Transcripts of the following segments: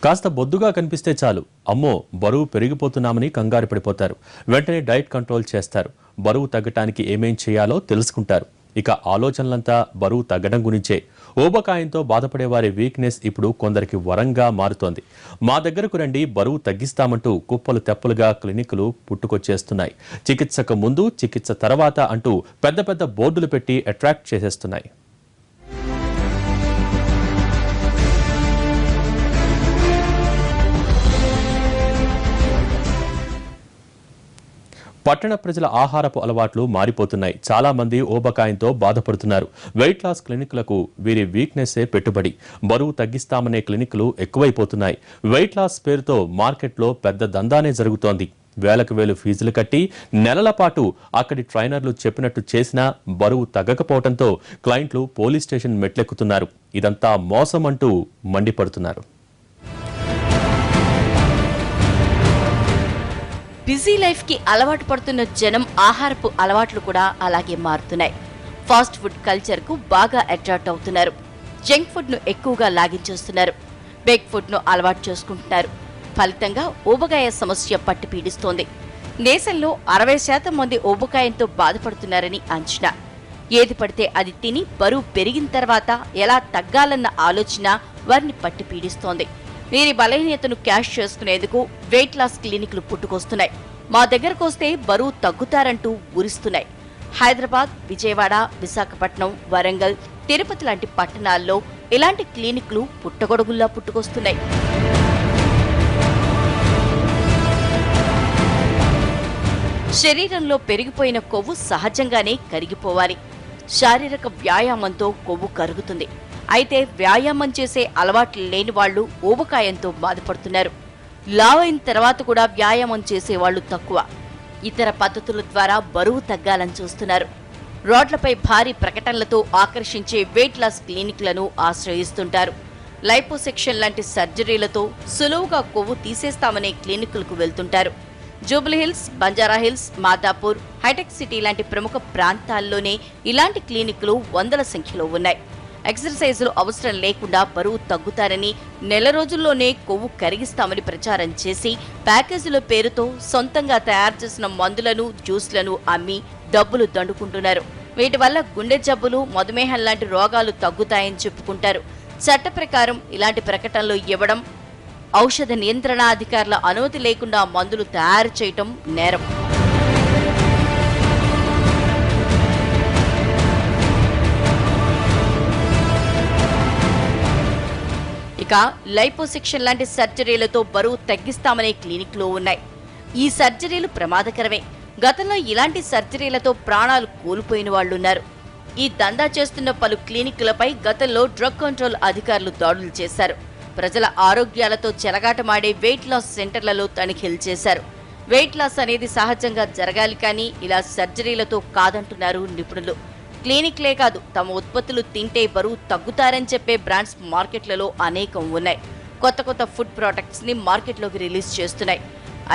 కాస్త బొద్దుగా కనిపిస్తే చాలు అమ్మో బరువు పెరిగిపోతున్నామని కంగారు పడిపోతారు. వెంటనే డైట్ కంట్రోల్ చేస్తారు. బరువు తగ్గటానికి ఏమేం చేయాలో తెలుసుకుంటారు. ఇక ఆలోచనలంతా బరువు తగ్గడం గురించే. ఊబకాయంతో బాధపడే వారి వీక్నెస్ ఇప్పుడు కొందరికి వరంగా మారుతోంది. మా దగ్గరకు రండి, బరువు తగ్గిస్తామంటూ కుప్పలు తెప్పలుగా క్లినిక్లు పుట్టుకొచ్చేస్తున్నాయి. చికిత్సకు ముందు, చికిత్స తర్వాత అంటూ పెద్ద పెద్ద బోర్డులు పెట్టి అట్రాక్ట్ చేసేస్తున్నాయి. పట్టణ ప్రజల ఆహారపు అలవాట్లు మారిపోతున్నాయి. చాలా మంది ఊబకాయంతో బాధపడుతున్నారు. వెయిట్ లాస్ క్లినిక్లకు వీరి వీక్నెస్సే పెట్టుబడి. బరువు తగ్గిస్తామనే క్లినిక్లు ఎక్కువైపోతున్నాయి. వెయిట్ లాస్ పేరుతో మార్కెట్లో పెద్ద దందానే జరుగుతోంది. వేలకు వేలు ఫీజులు కట్టి నెలల పాటు అక్కడి ట్రైనర్లు చెప్పినట్టు చేసినా బరువు తగ్గకపోవడంతో క్లయింట్లు పోలీస్ స్టేషన్ మెట్లెక్కుతున్నారు. ఇదంతా మోసం అంటూ మండిపడుతున్నారు. బిజీ లైఫ్ కి అలవాటు పడుతున్న జనం ఆహారపు అలవాట్లు కూడా అలాగే మారుతున్నాయి. ఫాస్ట్ ఫుడ్ కల్చర్ కు బాగా అట్రాక్ట్ అవుతున్నారు. జంక్ ఫుడ్ ను ఎక్కువగా లాగించేస్తున్నారు. బేక్ ఫుడ్ ను అలవాటు చేసుకుంటున్నారు. ఫలితంగా ఊబకాయ సమస్య పట్టి పీడిస్తోంది. దేశంలో 60% మంది ఊబకాయంతో బాధపడుతున్నారని అంచనా. ఏది పడితే అది తిని బరువు పెరిగిన తర్వాత ఎలా తగ్గాలన్న ఆలోచన వారిని పట్టి పీడిస్తోంది. వీరి బలహీనతను క్యాష్ చేసుకునేందుకు వెయిట్ లాస్ క్లినిక్లు పుట్టుకొస్తున్నాయి. మా దగ్గరకు వస్తే బరువు తగ్గుతారంటూ ఊరిస్తున్నాయి. హైదరాబాద్, విజయవాడ, విశాఖపట్నం, వరంగల్, తిరుపతి లాంటి పట్టణాల్లో ఇలాంటి క్లినిక్లు పుట్టగొడుగుల్లా పుట్టుకొస్తున్నాయి. శరీరంలో పెరిగిపోయిన కొవ్వు సహజంగానే కరిగిపోవాలి. శారీరక వ్యాయామంతో కొవ్వు కరుగుతుంది. అయితే వ్యాయామం చేసే అలవాట్లు లేని వాళ్లు ఊబకాయంతో బాధపడుతున్నారు. లావ్ అయిన తర్వాత కూడా వ్యాయామం చేసేవాళ్లు తక్కువ. ఇతర పద్ధతుల ద్వారా బరువు తగ్గాలని చూస్తున్నారు. రోడ్లపై భారీ ప్రకటనలతో ఆకర్షించే వెయిట్ లాస్ క్లినిక్లను ఆశ్రయిస్తుంటారు. లైపోసెక్షన్ లాంటి సర్జరీలతో సులువుగా కొవ్వు తీసేస్తామనే క్లినిక్లకు వెళ్తుంటారు. జూబ్లీహిల్స్, బంజారాహిల్స్, మాదాపూర్, హైటెక్ సిటీ లాంటి ప్రముఖ ప్రాంతాల్లోనే ఇలాంటి క్లినిక్లు వందల సంఖ్యలో ఉన్నాయి. ఎక్సర్సైజులు అవసరం లేకుండా బరువు తగ్గుతారని, నెల రోజుల్లోనే కొవ్వు కరిగిస్తామని ప్రచారం చేసి ప్యాకేజీల పేరుతో సొంతంగా తయారు చేసిన మందులను, జ్యూస్లను అమ్మి డబ్బులు దండుకుంటున్నారు. వీటి వల్ల గుండె జబ్బులు, మధుమేహం లాంటి రోగాలు తగ్గుతాయని చెప్పుకుంటారు. చట్ట ప్రకారం ఇలాంటి ప్రకటనలు ఇవ్వడం, ఔషధ నియంత్రణ అధికారుల అనుమతి లేకుండా మందులు తయారు చేయటం నేరం. ఇక లైపోసెక్షన్ లాంటి సర్జరీలతో బరువు తగ్గిస్తామనే క్లినిక్లు ఉన్నాయి. ఈ సర్జరీలు ప్రమాదకరమే. గతంలో ఇలాంటి సర్జరీలతో ప్రాణాలు కోల్పోయిన వాళ్లున్నారు. ఈ దందా చేస్తున్న పలు క్లినిక్లపై గతంలో డ్రగ్ కంట్రోల్ అధికారులు దాడులు చేశారు. ప్రజల ఆరోగ్యాలతో చెలగాటమాడే వెయిట్ లాస్ సెంటర్లలో తనిఖీలు చేశారు. వెయిట్ లాస్ అనేది సహజంగా జరగాలి, కానీ ఇలా సర్జరీలతో కాదంటున్నారు నిపుణులు. క్లినిక్లే కాదు, తమ ఉత్పత్తులు తింటే బరువు తగ్గుతారని చెప్పే బ్రాండ్స్ మార్కెట్లలో అనేకం ఉన్నాయి. కొత్త కొత్త ఫుడ్ ప్రొడక్ట్స్ ని మార్కెట్లోకి రిలీజ్ చేస్తున్నాయి.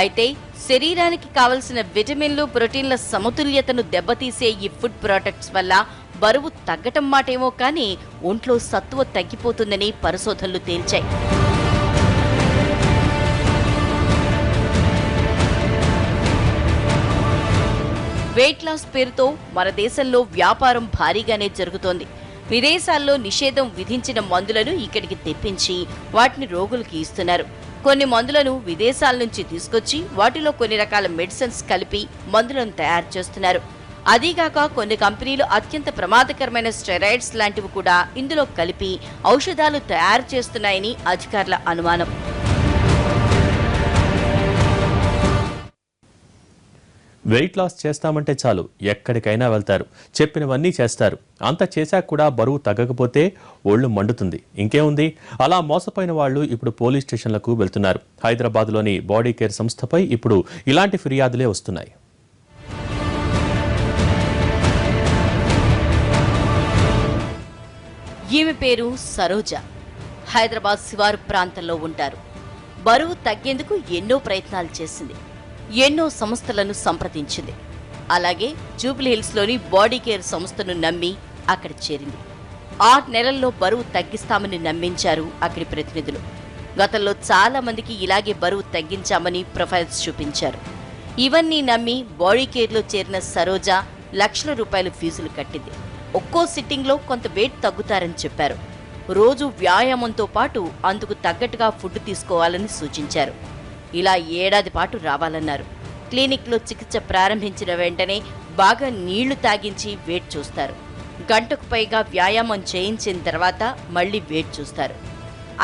అయితే శరీరానికి కావలసిన విటమిన్లు, ప్రోటీన్ల సమతుల్యతను దెబ్బతీసే ఈ ఫుడ్ ప్రొడక్ట్స్ వల్ల బరువు తగ్గటం మాటేమో కానీ ఒంట్లో సత్తువ తగ్గిపోతుందని పరిశోధనలు తేల్చాయి. వెయిట్ లాస్ పేరుతో మన దేశంలో వ్యాపారం భారీగానే జరుగుతోంది. విదేశాల్లో నిషేధం విధించిన మందులను ఇక్కడికి తెప్పించి వాటిని రోగులకి ఇస్తున్నారు. కొన్ని మందులను విదేశాల నుంచి తీసుకొచ్చి వాటిలో కొన్ని రకాల మెడిసిన్స్ కలిపి మందులను తయారు చేస్తున్నారు. అదీగాక కొన్ని కంపెనీలు అత్యంత ప్రమాదకరమైన స్టెరాయిడ్స్ లాంటివి కూడా ఇందులో కలిపి ఔషధాలు తయారు చేస్తున్నాయని అధికారుల అనుమానం. వెయిట్ లాస్ చేస్తామంటే చాలు ఎక్కడికైనా వెళ్తారు, చెప్పినవన్నీ చేస్తారు. అంత చేశాక కూడా బరువు తగ్గకపోతే ఒళ్ళు మండుతుంది. ఇంకేముంది, అలా మోసపోయిన వాళ్ళు ఇప్పుడు పోలీస్ స్టేషన్లకు వెళ్తున్నారు. హైదరాబాద్లోని బాడీ కేర్ సంస్థపై ఇప్పుడు ఇలాంటి ఫిర్యాదులే వస్తున్నాయి. ఈమె పేరు సరోజ. హైదరాబాద్ శివారు ప్రాంతంలో ఉంటారు. బరువు తగ్గేందుకు ఎన్నో ప్రయత్నాలు చేసింది. ఎన్నో సంస్థలను సంప్రదించింది. అలాగే జూబ్లీహిల్స్లోని బాడీ కేర్ సంస్థను నమ్మి అక్కడ చేరింది. 6 నెలల్లో బరువు తగ్గిస్తామని నమ్మించారు అక్కడి ప్రతినిధులు. గతంలో చాలా మందికి ఇలాగే బరువు తగ్గించామని ప్రొఫైల్స్ చూపించారు. ఇవన్నీ నమ్మి బాడీ కేర్లో చేరిన సరోజ లక్షల రూపాయల ఫీజులు కట్టింది. ఒక్కో సిట్టింగ్లో కొంత వెయిట్ తగ్గుతారని చెప్పారు. రోజు వ్యాయామంతో పాటు అందుకు తగ్గట్టుగా ఫుడ్ తీసుకోవాలని సూచించారు. ఇలా ఏడాది పాటు రావాలన్నారు. క్లినిక్లో చికిత్స ప్రారంభించిన వెంటనే బాగా నీళ్లు తాగించి వెయిట్ చూస్తారు. గంటకు పైగా వ్యాయామం చేయించిన తర్వాత మళ్లీ వెయిట్ చూస్తారు.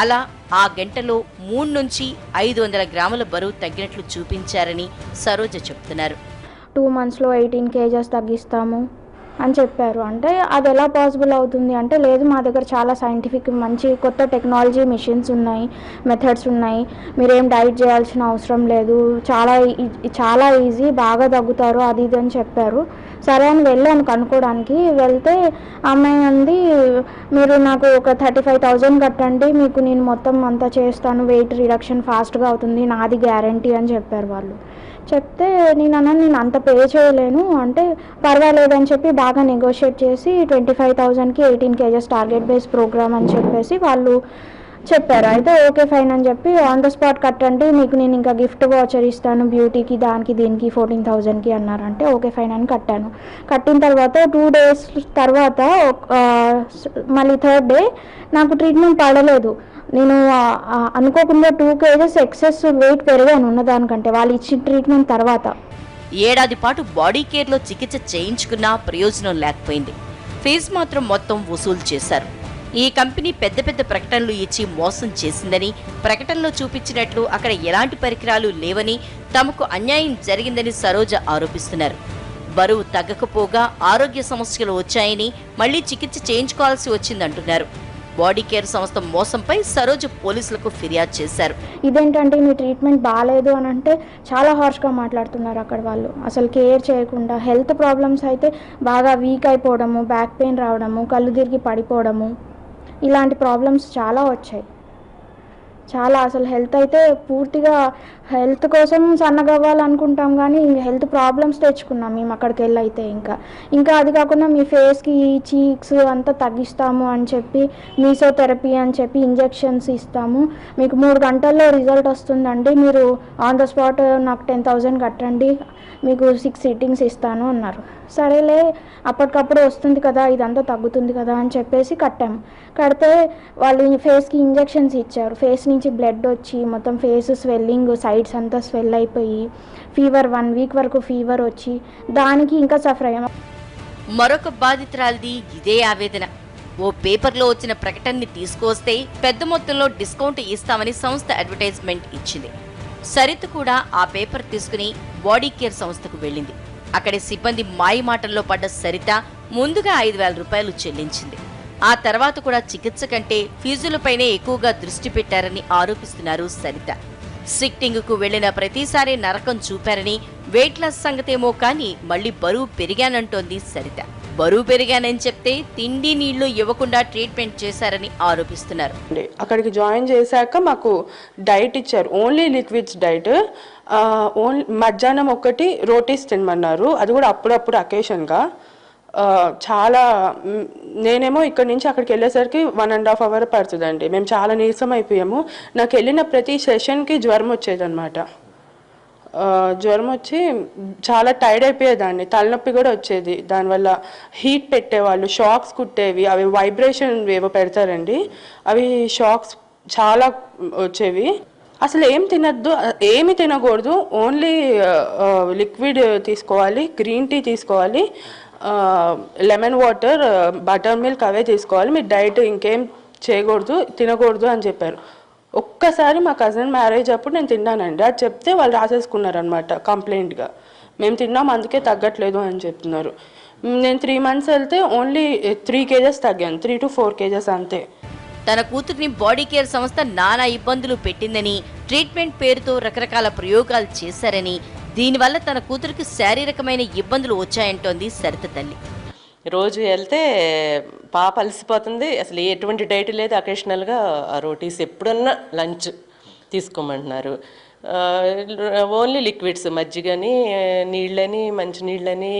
అలా ఆ గంటలో 3 నుంచి 500 గ్రాముల బరువు తగ్గినట్లు చూపించారని సరోజ చెప్తున్నారు. 2 monthsలో 18 kgs తగ్గిస్తాము అని చెప్పారు. అంటే అది ఎలా పాసిబుల్ అవుతుంది అంటే, లేదు మా దగ్గర చాలా సైంటిఫిక్ మంచి కొత్త టెక్నాలజీ మిషన్స్ ఉన్నాయి, మెథడ్స్ ఉన్నాయి, మీరేం డైట్ చేయాల్సిన అవసరం లేదు, చాలా ఈజీ, బాగా తగ్గుతారు అది ఇది అని చెప్పారు. సరే అని వెళ్ళాను కనుక్కోవడానికి. వెళ్తే అమ్మాయి అంది, మీరు నాకు ఒక 35,000 కట్టండి, మీకు నేను మొత్తం అంతా చేస్తాను, వెయిట్ రిడక్షన్ ఫాస్ట్గా అవుతుంది, నాది గ్యారంటీ అని చెప్పారు వాళ్ళు. చెప్తే నేను అంత పే చేయలేను అంటే, పర్వాలేదని చెప్పి బాగా నెగోషియేట్ చేసి 25,000కి 18 kgs టార్గెట్ బేస్ ప్రోగ్రామ్ అని చెప్పేసి వాళ్ళు చెప్పారు. అయితే ఓకే ఫైన్ అని చెప్పి ఆన్ ద స్పాట్ కట్టండి, మీకు నేను ఇంకా గిఫ్ట్ వాచర్ ఇస్తాను బ్యూటీకి దానికి దీనికి 14,000కి అన్నారంటే ఓకే ఫైన్ అని కట్టాను. కట్టిన తర్వాత 2 days తర్వాత మళ్ళీ 3rd day నాకు ట్రీట్మెంట్ పడలేదు. నేను అనుకోకుండా 2 kgs ఎక్సెస్ వెయిట్ పెరిగాను ఉన్నదానికంటే వాళ్ళు ఇచ్చిన ట్రీట్మెంట్ తర్వాత. ఏడాది పాటు బాడీ కేర్లో చికిత్స చేయించుకున్నా ప్రయోజనం లేకపోయింది. ఫీజు మాత్రం మొత్తం వసూలు చేశారు. ఈ కంపెనీ పెద్ద పెద్ద ప్రకటనలు ఇచ్చి మోసం చేసిందని, ప్రకటనలో చూపించినట్లు అక్కడ ఎలాంటి పరికరాలు లేవని, తమకు అన్యాయం జరిగిందని సరోజ ఆరోపిస్తున్నారు. బరువు తగ్గకపోగా ఆరోగ్య సమస్యలు వచ్చాయని మళ్లీ చికిత్స చేయించుకోవాల్సి వచ్చిందంటున్నారు. బాడీ కేర్ సంస్థ మోసంపై సరోజ పోలీసులకు ఫిర్యాదు చేశారు. ఇదేంటంటే మీ ట్రీట్మెంట్ బాగాలేదు అని అంటే చాలా హార్ష్గా మాట్లాడుతున్నారు అక్కడ వాళ్ళు. అసలు కేర్ చేయకుండా, హెల్త్ ప్రాబ్లమ్స్ అయితే బాగా వీక్ అయిపోవడము, బ్యాక్ పెయిన్ రావడము, కళ్ళు తిరిగి పడిపోవడము, ఇలాంటి ప్రాబ్లమ్స్ చాలా వచ్చాయి. చాలా అసలు హెల్త్ అయితే పూర్తిగా హెల్త్ కోసం సన్నగవ్వాలనుకుంటాం కానీ హెల్త్ ప్రాబ్లమ్స్ తెచ్చుకున్నాం మేము అక్కడికి వెళ్ళి. అయితే ఇంకా అది కాకుండా మీ ఫేస్కి చీక్స్ అంతా తగ్గిస్తాము అని చెప్పి మీసోథెరపీ అని చెప్పి ఇంజెక్షన్స్ ఇస్తాము, మీకు 3 గంటల్లో రిజల్ట్ వస్తుందండి, మీరు ఆన్ ద స్పాట్ నాకు 10,000 కట్టండి, మీకు 6 సిట్టింగ్స్ ఇస్తాను అన్నారు. సరేలే అప్పటికప్పుడు వస్తుంది కదా, ఇదంతా తగ్గుతుంది కదా అని చెప్పేసి కట్టాము. కడితే వాళ్ళు ఫేస్కి ఇంజెక్షన్స్ ఇచ్చారు. ఫేస్ నుంచి బ్లడ్ వచ్చి మొత్తం ఫేస్ స్వెల్లింగ్, సైడ్స్ అంతా స్వెల్ అయిపోయి ఫీవర్ 1 week వరకు ఫీవర్ వచ్చి దానికి ఇంకా సఫర్ అయ్యాము. మరొక బాధితురాలిది ఇదే ఆవేదన. ఓ పేపర్లో వచ్చిన ప్రకటనని తీసుకొస్తే పెద్ద మొత్తంలో డిస్కౌంట్ ఇస్తామని సంస్థ అడ్వర్టైజ్మెంట్ ఇచ్చింది. సరిత కూడా ఆ పేపర్ తీసుకుని బాడీ కేర్ సంస్థకు వెళ్ళింది. అక్కడి సిబ్బంది మాయమాటల్లో పడ్డ సరిత ముందుగా 5,000 రూపాయలు చెల్లించింది. ఆ తర్వాత కూడా చికిత్స కంటే ఫీజులపైనే ఎక్కువగా దృష్టి పెట్టారని ఆరోపిస్తున్నారు సరిత. సిట్టింగుకు వెళ్లిన ప్రతిసారి నరకం చూపారని, వెయిట్ లాస్ సంగతేమో కానీ మళ్లీ బరువు పెరిగానంటోంది సరిత. బరువు పెరిగానని చెప్తే తిండి నీళ్లు ఇవ్వకుండా ట్రీట్మెంట్ చేశారని ఆరోపిస్తున్నారు. అక్కడికి జాయిన్ చేశాక మాకు డైట్ ఇచ్చారు, ఓన్లీ లిక్విడ్స్ డైట్. ఓన్లీ మధ్యాహ్నం ఒకటి రోటీస్ తినమన్నారు, అది కూడా అప్పుడప్పుడు అకేషన్గా. చాలా నేనేమో ఇక్కడ నుంచి అక్కడికి వెళ్ళేసరికి 1.5 hours పడుతుందండి. మేము చాలా నీరసం అయిపోయాము. నాకు వెళ్ళిన ప్రతి సెషన్కి జ్వరం వచ్చేదన్నమాట. జ్వరం వచ్చి చాలా టైర్డ్ అయిపోయేదాన్ని, తలనొప్పి కూడా వచ్చేది. దానివల్ల హీట్ పెట్టేవాళ్ళు, షాక్స్ కుట్టేవి, అవి వైబ్రేషన్ ఏవో పెడతారండి, అవి షాక్స్ చాలా వచ్చేవి. అసలు ఏం తినద్దు, ఏమి తినకూడదు, ఓన్లీ లిక్విడ్ తీసుకోవాలి, గ్రీన్ టీ తీసుకోవాలి, లెమన్ వాటర్, బటర్ మిల్క్ అవే తీసుకోవాలి, మీరు డైట్ ఇంకేం చేయకూడదు, తినకూడదు అని చెప్పారు. ఒక్కసారి మా కజిన్ మ్యారేజ్ అప్పుడు నేను తిన్నానండి, అది చెప్తే వాళ్ళు రాసేసుకున్నారనమాట కంప్లైంట్గా, మేము తిన్నాం అందుకే తగ్గట్లేదు అని చెప్తున్నారు. నేను 3 months వెళ్తే ఓన్లీ 3 kgs తగ్గాను, 3 to 4 kgs అంతే. తన కూతుర్ని బాడీ కేర్ సంస్థ నానా ఇబ్బందులు పెట్టిందని, ట్రీట్మెంట్ పేరుతో రకరకాల ప్రయోగాలు చేశారని, దీనివల్ల తన కూతురికి శారీరకమైన ఇబ్బందులు వచ్చాయంటోంది సరిత తల్లి. రోజు వెళ్తే పాప అలసిపోతుంది, అసలు ఎటువంటి డైట్ లేదు, అకేషనల్గా రోటీస్ ఎప్పుడన్నా లంచ్ తీసుకోమంటున్నారు. ఓన్లీ లిక్విడ్స్ మజ్జిగని, నీళ్ళని, మంచినీళ్ళని,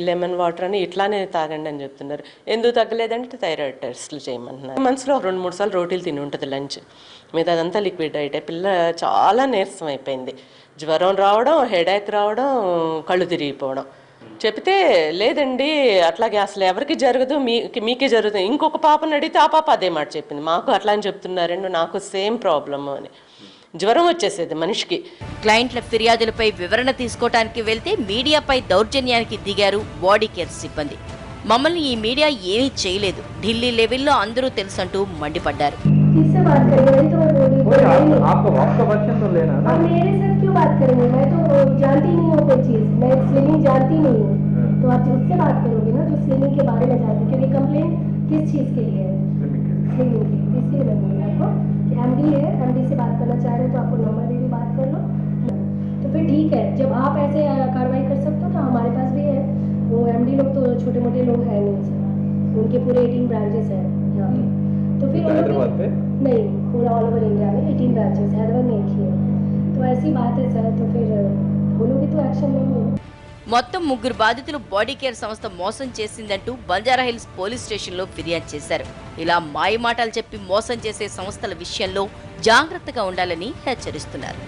లెమన్ వాటర్ అని ఇట్లానే తాగండి అని చెప్తున్నారు. ఎందుకు తగ్గలేదంటే థైరాయిడ్ టెస్ట్లు చేయమంటున్నారు. మంత్స్లో 2-3 సార్లు రోటీలు తిని ఉంటుంది లంచ్, మీద అదంతా లిక్విడ్ డైటే. పిల్ల చాలా నీరసం అయిపోయింది, జ్వరం రావడం, హెడేక్ రావడం, కళ్ళు తిరిగిపోవడం. చెప్తే లేదండి అట్లాగే అసలు ఎవరికి జరగదు, మీకే జరుగుతుంది. ఇంకొక పాపను అడిగితే ఆ పాప అదే మాట చెప్పింది, మాకు అట్లా అని చెప్తున్నారండి, నాకు సేమ్ ప్రాబ్లము అని. జ్వరం వచ్చేసేది మనిషికి. క్లయింట్ల ఫిర్యాదులపై వివరణ తీసుకోవటానికి వెళ్తే మీడియాపై దౌర్జన్యానికి దిగారు బాడీ కేర్ సిబ్బంది. మమ్మల్ని ఈ మీడియా ఏమీ చేయలేదు, ఢిల్లీ లెవెల్లో అందరూ తెలుసంటూ మండిపడ్డారు. किससे बात करेंगे? वही तो मैं बोल रही हूँ। आपका वर्षन तो लेना ना। आप मेरे साथ क्यों बात करेंगे? मैं तो जानती नहीं हूँ कोई चीज़, मैं स्लिमिंग जानती नहीं हूँ। तो आप उससे बात करोगे ना जो स्लिमिंग के बारे में जानते, क्योंकि कंप्लेंट किस चीज़ के लिए है? स्लिमिंग की। इसलिए मैं बोल रही हूँ कि MD है, MD से बात करना चाह रहे हो तो आपको नंबर दे दी, बात कर लो। तो फिर ठीक है, जब आप ऐसे कार्रवाई कर सकते हो तो हमारे पास भी है। वो MD लोग तो छोटे मोटे लोग हैं नहीं सर, उनके पूरे 18 ब्रांचेस हैं यहाँ पे। तो फिर हैदराबाद पे नहीं, पूरा ऑल ओवर इंडिया में 18 ब्रांचेस, हैदराबाद में एक ही है। तो ऐसी बात है सर, तो फिर वो लोग भी तो एक्शन लेंगे। మొత్తం 3 బాధితులు బాడీ కేర్ సంస్థ మోసం చేసిందంటూ బంజారాహిల్స్ పోలీస్ స్టేషన్లో ఫిర్యాదు చేశారు. ఇలా మాయమాటలు చెప్పి మోసం చేసే సంస్థల విషయంలో జాగ్రత్తగా ఉండాలని హెచ్చరిస్తున్నారు.